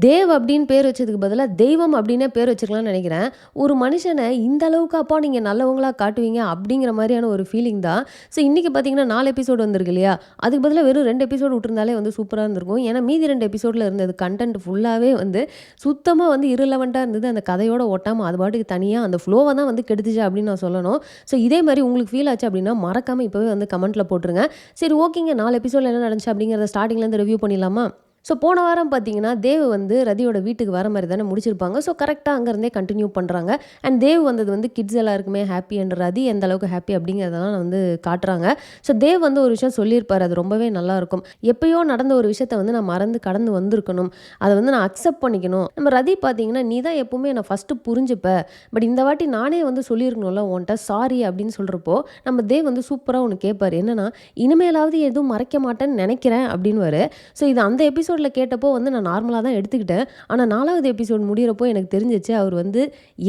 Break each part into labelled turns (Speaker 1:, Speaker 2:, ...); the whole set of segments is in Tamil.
Speaker 1: தேவ் அப்படின்னு பேர் வச்சதுக்கு பதிலா தெய்வம் அப்படின்னே பேர் வச்சுக்கலாம்னு நினைக்கிறேன். ஒரு மனுஷன இந்த அளவுக்கு அப்பா நீங்க நல்லவங்களா காட்டுவீங்க அப்படிங்கிற மாரியான ஒரு ஃபீலிங் தான். ஸோ இன்னைக்கு பார்த்தீங்கன்னா 4 எபிசோடு வந்திருக்கு இல்லையா? அதுக்கு பதிலா வெறும் 2 எபிசோடு விட்டுருந்தாலே வந்து சூப்பரா இருந்திருக்கும். ஏன்னா மீதி 2 எபிசோட்ல இருந்தது கன்டென்ட் ஃபுல்லாவே வந்து சுத்தமா வந்து இரலவென்ட்டா இருந்தது. அந்த கதையோட ஒட்டாம அது பாட்டுக்கு தனியா அந்த ஃப்ளோவ தான் வந்து கெடுத்துச்சு அப்படின்னு நான் சொல்லணும். ஸோ இதே மாரி உங்களுக்கு ஃபீல் ஆச்சு அப்படின்னா மறக்காம இப்பவே வந்து கமெண்ட்ல போட்டுருங்க. சரி ஓகேங்க 4 எபிசோட்ல என்ன நடந்துச்சு அப்படிங்கிறத ஸ்டார்ட்டிங்லேருந்து ரிவ்யூ பண்ணிடலாமா? ஸோ போன வாரம் பார்த்தீங்கன்னா, தேவ் வந்து ரதியோட வீட்டுக்கு வர மாரி தானே முடிச்சிருப்பாங்க. ஸோ கரெக்ட்டா அங்கருந்தே கன்டின்யூ பண்றாங்க. அண்ட் தேவ் வந்தது வந்து கிட்ஸ் எல்லாருக்குமே ஹாப்பி அண்ட் ரதி எந்த அளவுக்கு ஹாப்பி அப்படிங்கிறதெல்லாம் வந்து காட்டுறாங்க. ஸோ தேவ் வந்து ஒரு விஷயம் சொல்லியிருப்பாரு. அது ரொம்பவே நல்லாயிருக்கும். எப்பயோ நடந்த ஒரு விஷயத்த வந்து நான் மறந்து கடந்து வந்திருக்கணும். அத வந்து நான் அக்செப்ட் பண்ணிக்கணும். நம்ம ரதி பார்த்தீங்கன்னா, "நீ தான் எப்பவுமே என்ன ஃபர்ஸ்ட்டு புரிஞ்சுப்ப. பட் இந்த வாட்டி நானே வந்து சொல்லியிருக்கணும்ல உன்ட்ட சாரி" அப்படின்னு சொல்றப்போ, நம்ம தேவ் வந்து சூப்பரா ஒண்ணு கேட்பாரு. என்னன்னா, "இனிமேலாவது எதுவும் மறைக்க மாட்டேன்னு நெனைக்கிறேன்" அப்படின்னுவாரு. ஸோ இது அந்த எபிசோட்ல கேட்டப்போ வந்து நான் நார்மலா தான் எடுத்துக்கிட்டேன். ஆனா 4வது எபிசோட் முடியிறப்போ எனக்கு தெரிஞ்சுச்சு, அவர் வந்து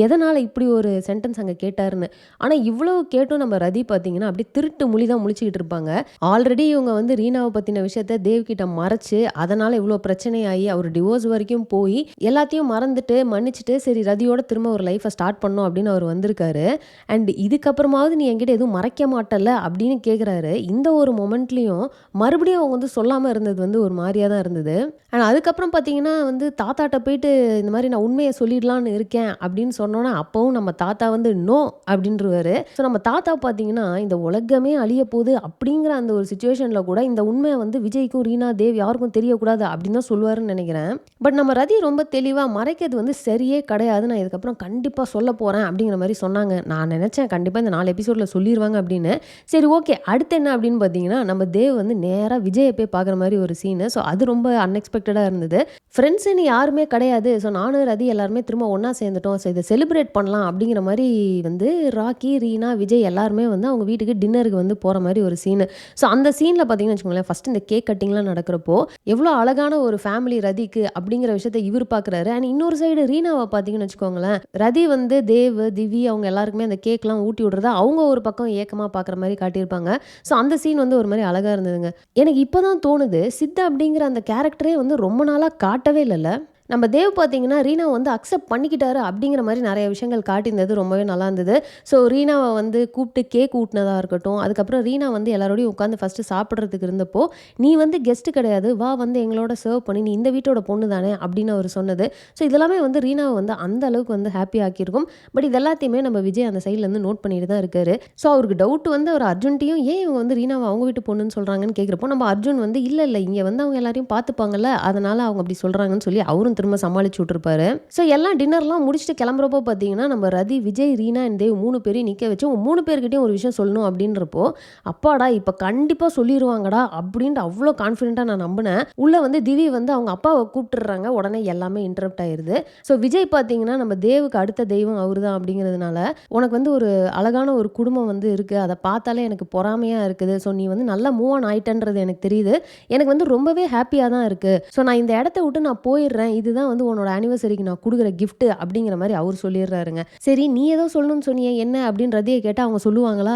Speaker 1: எதனால இப்படி ஒரு சென்டென்ஸ் அங்க கேட்டாருன்னு. ஆனா இவ்வளோ கேட்டும் நம்ம ரதி பார்த்தீங்கன்னா, அப்படியே திருட்டு முழி தான் முழிச்சுக்கிட்டு இருப்பாங்க. ஆல்ரெடி இவங்க வந்து ரீனாவ பத்தின விஷயத்த தேவ் கிட்ட மறைச்சு, அதனால இவ்வளோ பிரச்சனையாயி, அவர் டிவோர்ஸ் வரைக்கும் போயி, எல்லாத்தையும் மறந்துட்டு, மன்னிச்சுட்டு, சரி ரதியோட திரும்ப ஒரு லைஃப்ப ஸ்டார்ட் பண்ணணும் அப்படின்னு அவர் வந்திருக்காரு. அண்ட் இதுக்கப்புறமாவது நீ என்கிட்ட எதுவும் மறைக்க மாட்டல்ல அப்படின்னு கேட்குறாரு. இந்த ஒரு மொமெண்ட்லயும் மறுபடியும் அவங்க வந்து சொல்லாம இருந்தது வந்து ஒரு மாரியா தான் இருந்தது. ஆனா அதுக்கப்புறம் பார்த்தீங்கன்னா வந்து தாத்தாட்ட போயிட்டு இந்த மாரி நான் உண்மைய சொல்லிடலான்னு இருக்கேன் அப்படின்னு சொன்னோனே, அப்பவும் நம்ம தாத்தா வந்து நோ அப்படின்ருவாரு. ஸோ நம்ம தாத்தா பார்த்தீங்கன்னா, இந்த உலகமே அழியப்போது அப்படிங்கிற அந்த ஒரு சிச்சுவேஷன்ல கூட இந்த உண்மைய வந்து விஜய்க்கும், ரீனா, தேவ் யாருக்கும் தெரியக்கூடாது அப்படின்னு தான் சொல்லுவாருன்னு நெனைக்கிறேன். பட் நம்ம ரதி ரொம்ப தெளிவா மறைக்கிறது வந்து சரியே கிடையாது. நான் இதுக்கப்புறம் கண்டிப்பா சொல்லப் போறேன் அப்படிங்கிற மாரி சொன்னாங்க. நான் நெனச்சேன் கண்டிப்பா இந்த 4 எபிசோட்ல சொல்லிருவாங்க அப்படின்னு. சரி ஓகே. அடுத்து என்ன அப்படின்னு பார்த்தீங்கன்னா, நம்ம தேவ் வந்து நேரா விஜய போய் பார்க்குற மாரி ஒரு சீனு. ஸோ அது ரொம்ப அன்எக்ஸ்பெக்டடா இருந்தது. ஃப்ரெண்ட்ஸ்ன்னு யாருமே கிடையாது. ஸோ நானும் ரதி எல்லாருமே திரும்ப ஒண்ணா சேர்ந்துட்டோம். ஸோ இத செலிப்ரேட் பண்ணலாம் அப்படிங்கிற மாரி வந்து ராக்கி, ரீனா, விஜய் எல்லாருமே வந்து அவங்க வீட்டுக்கு டின்னருக்கு வந்து போற மாரி ஒரு சீனு. ஸோ அந்த சீன்ல பார்த்தீங்கன்னு வச்சுக்கோங்களேன், ஃபர்ஸ்ட் இந்த கேக் கட்டிங்லாம் நடக்கிறப்போ, எவ்வளோ அழகான ஒரு ஃபேமிலி ரதிக்கு அப்படிங்கிற விஷயத்த இவரு பார்க்குறாரு. அண்ட் இன்னொரு சைடு ரீனாவ பார்த்தீங்கன்னு வச்சுக்கோங்களேன், ரதி வந்து தேவ், திவி அவங்க எல்லாருக்குமே அந்த கேக்லாம் ஊட்டி விடுறத அவங்க ஒரு பக்கம் ஏக்கமா பார்க்குற மாரி காட்டியிருப்பாங்க. ஸோ அந்த சீன் வந்து ஒரு மாரி அழகா இருந்ததுங்க. எனக்கு இப்ப தான் தோணுது, சித்து அப்படிங்கிற அந்த கேரக்டரே வந்து ரொம்ப நாளா காட்டவே இல்லல்ல. நம்ம தேவ் பார்த்தீங்கன்னா, ரீனாவ வந்து அக்செப்ட் பண்ணிக்கிட்டாரு அப்படிங்கிற மாரி நெறைய விஷயங்கள் காட்டியிருந்தது ரொம்பவே நல்லா இருந்தது. ஸோ ரீனாவ வந்து கூப்பிட்டு கேக் ஊட்டுனதா இருக்கட்டும், அதுக்கப்புறம் ரீனா வந்து எல்லாரோடையும் உட்காந்து ஃபர்ஸ்ட்டு சாப்பிடுறதுக்கு இருந்தப்போ, "நீ வந்து கெஸ்ட் கிடையாது. வா வந்து எங்களோட சர்வ் பண்ணி, நீ இந்த வீட்டோட பொண்ணு தானே" அப்படின்னு அவரு சொன்னது. ஸோ இதெல்லாமே வந்து ரீனாவ வந்து அந்த அளவுக்கு வந்து ஹாப்பி ஆக்கியிருக்கும். பட் இது எல்லாத்தையுமே நம்ம விஜய் அந்த சைட்லேருந்து நோட் பண்ணிட்டு தான் இருக்காரு. ஸோ அவருக்கு டவுட் வந்து அவர் அர்ஜுன்ட்டயும் ஏன் இவங்க வந்து ரீனாவ அவங்க வீட்டு பொண்ணுன்னு சொல்றாங்கன்னு கேட்கிறப்போ, நம்ம அர்ஜுன் வந்து இல்ல, இல்ல இங்க வந்து அவங்க எல்லாரையும் பார்த்துப்பாங்கல்ல, அதனால அவங்க அப்படி சொல்றாங்கன்னு சொல்லி அவரும் திரும்ப சமாளிச்சு விட்டுருப்பாரு. ஸோ எல்லாம் டின்னர்லாம் முடிச்சுட்டு கிளம்புறப்போ பார்த்தீங்கன்னா, நம்ம ரதி, விஜய், ரீனா அண்ட் தேவ் 3 பேரையும் நிக்க வச்சு, உங்க 3 பேர்கிட்டயும் ஒரு விஷயம் சொல்லணும் அப்படின்றப்போ, அப்பாடா இப்ப கண்டிப்பா சொல்லிருவாங்கடா அப்படின்ட்டு அவ்ளோ கான்ஃபிடென்ட்டா நான் நம்புனேன். உள்ள வந்து திவி வந்து அவங்க அப்பாவ கூப்பிட்டுர்றாங்க. உடனே எல்லாமே இன்டரப்ட் ஆயிருது. ஸோ விஜய் பார்த்தீங்கன்னா, நம்ம தேவுக்கு அடுத்த தெய்வம் அவரு தான் அப்படிங்கிறதுனால, உனக்கு வந்து ஒரு அழகான ஒரு குடும்பம் வந்து இருக்கு. அத பார்த்தாலே எனக்கு பொறாமையா இருக்குது. ஸோ நீ வந்து நல்லா மூவ் ஆன் ஆயிட்டன்றது எனக்கு தெரியுது. எனக்கு வந்து ரொம்பவே ஹாப்பியா தான் இருக்கு. ஸோ நான் இந்த இடத்த விட்டு நான் போயிடுறேன். இதுதான் வந்து உன்னோட ஆனிவர்சரிக்கு நான் குடுக்குற கிஃப்ட் அப்படிங்கிற மாரி அவரு சொல்லிடுறாருங்க. சரி நீ ஏதோ சொல்லணும்னு சொன்னியே என்ன அப்படின்னு ரதிய கேட்டா அவங்க சொல்லுவாங்களா?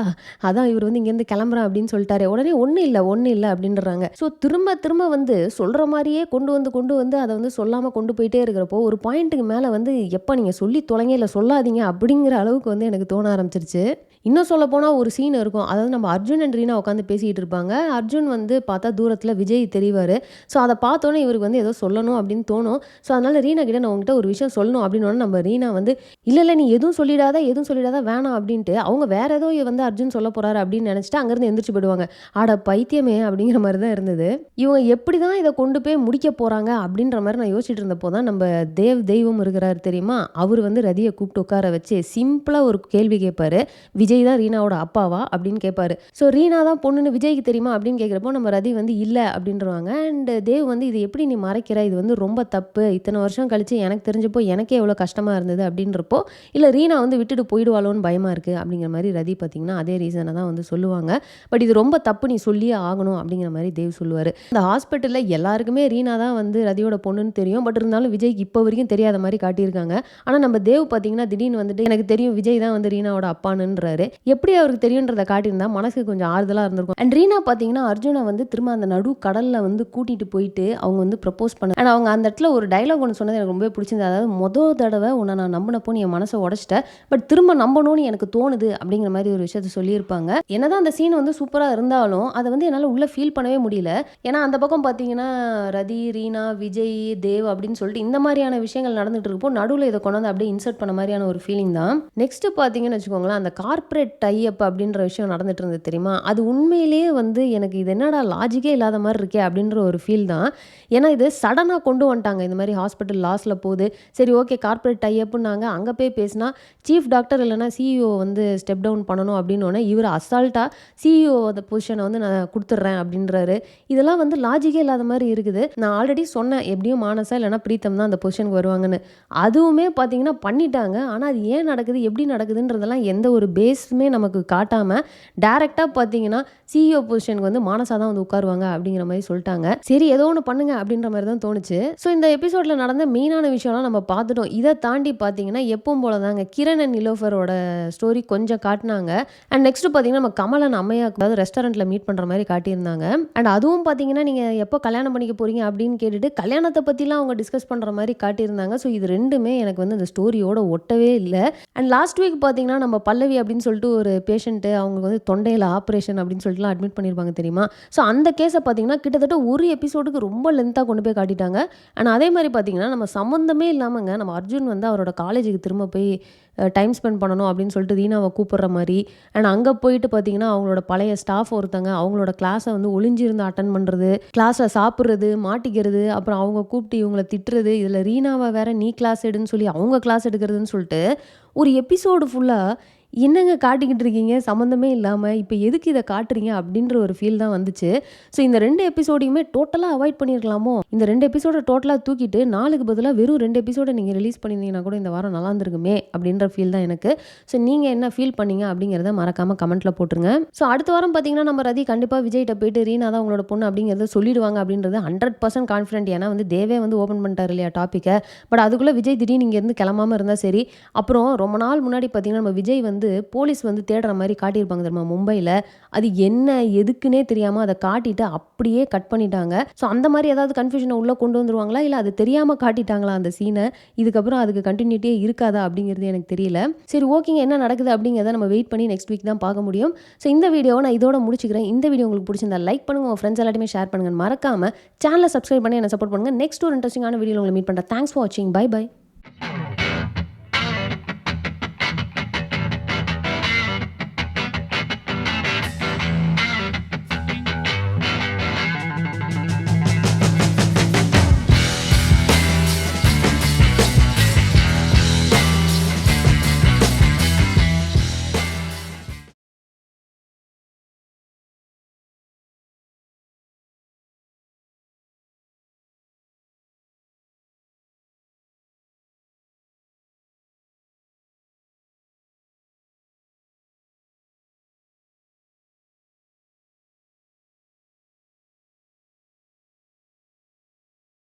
Speaker 1: அதான் இவரு வந்து இங்கேருந்து கிளம்புறேன் அப்படின்னு சொல்லிட்டாரே. உடனே ஒண்ணும் இல்ல, ஒண்ணும் இல்ல அப்படின்றாங்க. ஸோ திரும்ப திரும்ப வந்து சொல்ற மாரியே கொண்டு வந்து அத வந்து சொல்லாம கொண்டு போயிட்டே இருக்கிறப்போ, ஒரு பாயிண்ட்டுக்கு மேல வந்து எப்ப நீங்க சொல்லி தொலைங்க, இல்ல சொல்லாதீங்க அப்படிங்கிற அளவுக்கு வந்து எனக்கு தோண ஆரம்பிச்சிருச்சு. இன்னும் சொல்லப்போனா ஒரு சீன் இருக்கும். அதாவது நம்ம அர்ஜுன் அண்ட் ரீனா உட்காந்து பேசிக்கிட்டு இருப்பாங்க. அர்ஜுன் வந்து பார்த்தா தூரத்தில விஜய் தெரிவாரு. ஸோ அத பார்த்தோனே இவருக்கு வந்து ஏதோ சொல்லணும் அப்படின்னு தோணும். ஸோ அதனால ரீனா கிட்ட நான் உன்கிட்ட ஒரு விஷயம் சொல்லணும் அப்படின்னோனே நம்ம ரீனா வந்து, "இல்ல, இல்ல நீ எதுவும் சொல்லிடாத, எதுவும் சொல்லிடாத வேணாம்" அப்படின்ட்டு அவங்க வேற ஏதோ வந்து அர்ஜுன் சொல்லப் போறாரு அப்படின்னு நெனச்சுட்டு அங்கருந்து எந்திரிச்சு போயிடுவாங்க. அட பைத்தியமே! அப்படிங்கிற மாரி தான் இருந்தது. இவங்க எப்படி தான் இத கொண்டு போய் முடிக்க போறாங்க அப்படின்ற மாரி நான் யோசிச்சுட்டு இருந்தப்போ தான் நம்ம தேவ் தெய்வம் இருக்கிறாரு தெரியுமா? அவரு வந்து ரதிய கூப்பிட்டு உட்கார வச்சு சிம்பிளா ஒரு கேள்வி கேட்பாரு. விஜய் தான் ரீனாவோட அப்பாவா அப்படின்னு கேட்பாரு. ஸோ ரீனா தான் பொண்ணுன்னு விஜய்க்கு தெரியுமா அப்படின்னு கேட்குறப்போ நம்ம ரதி வந்து இல்ல அப்படின்ருவாங்க. அண்ட் தேவ் வந்து இது எப்படி நீ மறைக்கிற? இது வந்து ரொம்ப தப்பு. இத்தனை வருஷம் கழிச்சு எனக்கு தெரிஞ்சப்போ எனக்கே எவ்வளோ கஷ்டமா இருந்தது அப்படின்றப்போ, இல்ல ரீனா வந்து விட்டுட்டு போயிடுவாளோன்னு பயமா இருக்கு அப்படிங்கிற மாரி ரதி பார்த்தீங்கன்னா, அதே ரீசன தான் வந்து சொல்லுவாங்க. பட் இது ரொம்ப தப்பு நீ சொல்லியே ஆகணும் அப்படிங்கிற மாரி தேவ் சொல்லுவாரு. அந்த ஹாஸ்பிட்டல்ல எல்லாருக்குமே ரீனா தான் வந்து ரதியோட பொண்ணுன்னு தெரியும். பட் இருந்தாலும் விஜய்க்கு இப்போ வரைக்கும் தெரியாத மாரி காட்டியிருக்காங்க. ஆனா நம்ம தேவ் பார்த்தீங்கன்னா, திடீர்னு வந்துட்டு எனக்கு தெரியும் விஜய் தான் வந்து ரீனாவோட அப்பான்னுன்றாரு. எப்படி அவருக்கு தெரியுன்றத காட்டியிருந்தா மனசுக்கு கொஞ்சம் ஆறுதலா இருந்திருக்கும். அண்ட் ரீனா பார்த்தீங்கன்னா, அர்ஜுன வந்து திரும்ப அந்த நடு கடல்ல வந்து கூட்டிட்டு போயிட்டு அவங்க வந்து ப்ரப்போஸ் பண்ண அண்ட் அவங்க அந்த இடத்துல ஒரு டயலாக் ஒண்ணு சொன்னது எனக்கு ரொம்பவே பிடிச்சிருந்தது. அதாவது தடவ உன்ன நான் நம்புனப்போ நீ என் மனச உடைச்சிட்ட. பட் திரும்ப நம்பணும்னு எனக்கு தோணுது அப்படிங்கிற மாரி ஒரு விஷயத்த சொல்லியிருப்பாங்க. என்னதான் அந்த சீன் வந்து சூப்பரா இருந்தாலும், அத வந்து என்னால உள்ள ஃபீல் பண்ணவே முடியல. ஏன்னா அந்த பக்கம் பார்த்தீங்கன்னா, ரதி, ரீனா, விஜய், தேவ் அப்படின்னு சொல்லிட்டு இந்த மாரியான விஷயங்கள் நடந்துட்டு இருக்கப்போ, நடுவுல இத கொண்டு வந்து அப்படியே இன்சர்ட் பண்ண மாரியான ஒரு ஃபீலிங் தான். நெக்ஸ்ட் பார்த்தீங்கன்னு வச்சுக்கோங்களேன், அந்த கார்ப்பரேட் டை அப் அப்படின்ற விஷயம் நடந்துட்டு இருந்தது தெரியுமா? அது உண்மையிலேயே வந்து எனக்கு இது என்னடா லாஜிக்கே இல்லாத மாரி இருக்கே அப்படின்ற ஒரு ஃபீல் தான். ஏன்னா இது சடனா கொண்டு வந்துட்டாங்க. இந்த மாரி ஹாஸ்பிட்டல் லாஸ்ல போகுது. சரி ஓகே கார்ப்பரேட் டை அப்னாங்க. அங்க போய் பேசினா சீஃப் டாக்டர் இல்லன்னா சிஇஓ வந்து ஸ்டெப் டவுன் பண்ணணும் அப்படின்னோனே, இவரு அசால்ட்டா சிஇஓ அந்த பொசிஷன வந்து நான் குடுத்துடுறேன் அப்படின்றாரு. இதெல்லாம் வந்து லாஜிக்கே இல்லாத மாரி இருக்குது. நான் ஆல்ரெடி சொன்னேன். எப்படியும் மானசா இல்லன்னா பிரீத்தம் தான் அந்த பொசிஷனுக்கு வருவாங்கன்னு. அதுவுமே பார்த்தீங்கன்னா பண்ணிட்டாங்க. ஆனா அது ஏன் நடக்குது? எப்படி நடக்குதுன்றதெல்லாம் எந்த ஒரு பேஸுமே நமக்கு காட்டாம, டைரக்ட்டா பார்த்தீங்கன்னா, சிஇஓ பொசிஷனுக்கு வந்து மானசா தான் வந்து உட்காருவாங்க அப்படிங்கிற மாரி சொல்ட்டாங்க. சரி ஏதோ ஒண்ணு பண்ணுங்க அப்படின்ற மாரி தான் தோணுச்சு. ஸோ இந்த எபிசோட்ல நடந்த மெயினான விஷயம்லாம் நம்ம பார்த்துட்டோம். இத தாண்டி பார்த்தீங்கன்னா, எப்பவும் போல தாங்க கிரண் அண்ட் நிலோஃபரோட ஸ்டோரி கொஞ்சம் காட்டுனாங்க. அண்ட் நெக்ஸ்ட் பார்த்தீங்கன்னா, நம்ம கமல் அண்ட் அம்மையாக்கு அதாவது ரெஸ்டாரண்ட்ல மீட் பண்ற மாரி காட்டியிருந்தாங்க. அண்ட் அதுவும் பார்த்தீங்கன்னா, நீங்க எப்போ கல்யாணம் பண்ணிக்க போறீங்க அப்படின்னு கேட்டுட்டு, கல்யாணத்த பத்திலாம் அவங்க டிஸ்கஸ் பண்ற மாரி காட்டியிருந்தாங்க. ஸோ இது 2மே எனக்கு வந்து அந்த ஸ்டோரியோட ஒட்டவே இல்ல. அண்ட் லாஸ்ட் வீக் பார்த்தீங்கன்னா, நம்ம பல்லவி அப்படின்னு சொல்லிட்டு ஒரு பேஷண்ட் அவங்களுக்கு வந்து தொண்டையில ஆப்ரேஷன் அப்படின்னு சொல்லிட்டுலாம் அட்மிட் பண்ணியிருப்பாங்க தெரியுமா? ஸோ அந்த கேஸ பார்த்தீங்கன்னா, கிட்டத்தட்ட ஒரு எபிசோடுக்கு ரொம்ப லென்த்தா கொண்டு போய் காட்டிட்டாங்க. அண்ட் அதே மாரி பார்த்தீங்கன்னா, நம்ம சம்மந்தமே இல்லாமங்க நம்ம அர்ஜுன் வந்து அவரோட காலேஜுக்கு திரும்ப போய் டைம் ஸ்பெண்ட் பண்ணணும் அப்படின்னு சொல்லிட்டு ரீனாவ கூப்பிடுற மாரி, அண்ட் அங்க போயிட்டு பார்த்தீங்கன்னா, அவங்களோட பழைய ஸ்டாஃப் ஒருத்தங்க அவங்களோட கிளாஸ வந்து ஒளிஞ்சிருந்து அட்டெண்ட் பண்றது, கிளாஸ்ல சாப்பிடுறது, மாட்டிக்கிறது, அப்புறம் அவங்க கூப்பிட்டு இவங்கள திட்டுறது, இதில ரீனாவ வேற நீ கிளாஸ் எடுன்னு சொல்லி அவங்க கிளாஸ் எடுக்கிறதுன்னு சொல்லிட்டு, ஒரு எபிசோடு ஃபுல்லா என்னங்க காட்டிக்கிட்டு இருக்கீங்க சம்மந்தமே இல்லாம, இப்ப எதுக்கு இத காட்டுறீங்க அப்படின்ற ஒரு ஃபீல் தான் வந்துச்சு. ஸோ இந்த 2 எபிசோடையுமே டோட்டலா அவாய்ட் பண்ணியிருக்கலாமோ? இந்த 2 எபிசோட டோட்டலா தூக்கிட்டு 4க்கு பதிலா வெறும் 2 எபிசோட நீங்க ரிலீஸ் பண்ணியிருந்தீங்கன்னா கூட இந்த வாரம் நல்லா இருந்திருக்குமே அப்படின்ற ஃபீல் தான் எனக்கு. ஸோ நீங்க என்ன ஃபீல் பண்ணீங்க அப்படிங்கிறத மறக்காம கமெண்ட்ல போட்டுருங்க. ஸோ அடுத்த வாரம் பார்த்தீங்கன்னா, நம்ம ரதி கண்டிப்பா விஜய்ட்ட போயிட்டு ரீனா தான் உங்களோட பொண்ணு அப்படிங்கிறத சொல்லிடுவாங்க அப்படின்றது 100% கான்ஃபிடென்ட். ஏன்னா வந்து தேவே வந்து ஓப்பன் பண்ணிட்டாரு இல்லையா டாபிக்க. பட் அதுக்குள்ள விஜய் திடீர்னு இங்கேருந்து கிளம்பாம இருந்தா சரி. அப்புறம் ரொம்ப நாள் முன்னாடி பார்த்தீங்கன்னா, நம்ம விஜய் வந்து போலீஸ் வந்து தேடுற மாரி காட்டியிருப்பாங்க தெரியுமா மும்பைல. அது என்ன எதுக்குன்னே தெரியாம அத காட்டிட்டு அப்படியே கட் பண்ணிட்டாங்க. ஸோ அந்த மாரி ஏதாவது கன்ஃப்யூஷன உள்ள கொண்டு வந்துருவாங்களா? இல்ல அது தெரியாம காட்டிட்டாங்களா அந்த சீன? இதுக்கப்புறம் அதுக்கு கன்டினியூட்டியே இருக்காதா? அப்படிங்கிறது எனக்கு தெரியல. சரி ஓகேங்க என்ன நடக்குது அப்படிங்கிறத நம்ம வெயிட் பண்ணி நெக்ஸ்ட் வீக் தான் பார்க்க முடியும். ஸோ இந்த வீடியோவ நான் இதோட முடிச்சுக்கிறேன். இந்த வீடியோ உங்களுக்கு பிடிச்சிருந்தா லைக் பண்ணுங்க. உங்க ஃப்ரெண்ட்ஸ் எல்லாத்தையுமே ஷேர் பண்ணுங்க. மறக்காம சேனல சப்ஸ்கிரைப் பண்ணி என்ன சப்போர்ட் பண்ணுங்க. நெக்ஸ்ட் ஒரு இன்ட்ரஸ்டிங்கான வீடியோல உங்கள மீட் பண்றேன். தேங்க்ஸ் ஃபார் வாட்சிங். Bye by.